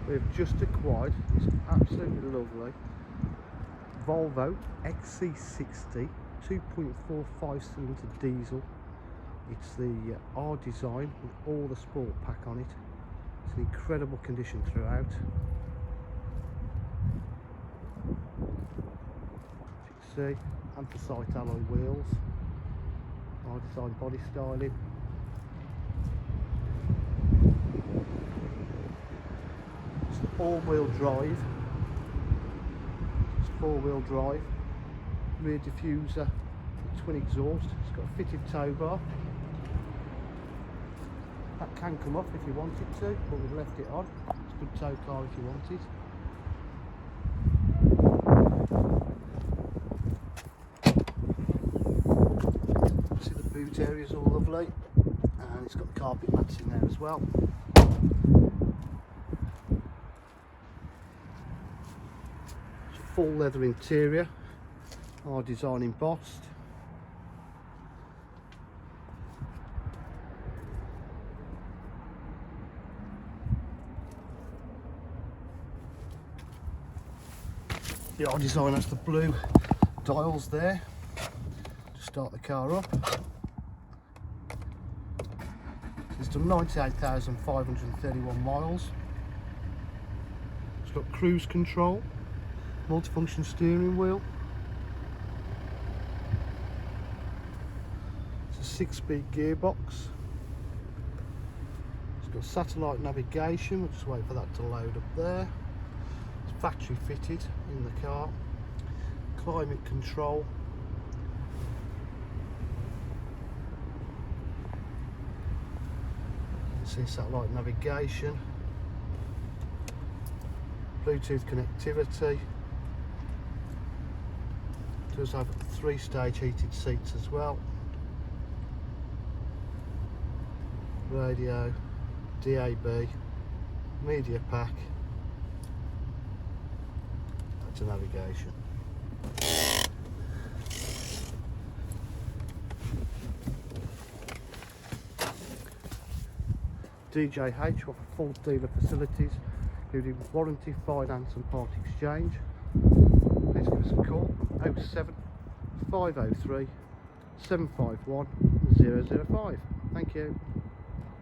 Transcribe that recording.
We've just acquired this absolutely lovely Volvo XC60 2.45 cylinder diesel. It's the R design with all the sport pack on it. It's in incredible condition throughout. As you can see, anthracite alloy wheels, R design body styling. It's all-wheel drive. It's four-wheel drive. Rear diffuser, twin exhaust. It's got a fitted tow bar. That can come off if you want it to, but we've left it on. It's a good tow car if you want it. See, the boot area is all lovely, and it's got the carpet mats in there as well. It's a full leather interior, our design embossed. The R design has the blue dials there to start the car up. It's done 98,531 miles. It's got cruise control, multifunction steering wheel. It's a 6-speed gearbox. It's got satellite navigation. We'll just wait for that to load up there. Factory fitted in the car. Climate control. You can see satellite navigation. Bluetooth connectivity. Does have 3-stage heated seats as well. Radio, DAB, media pack. To navigation. DJH offer full dealer facilities including warranty, finance and part exchange. Please give us a call 07 503 751 005. Thank you.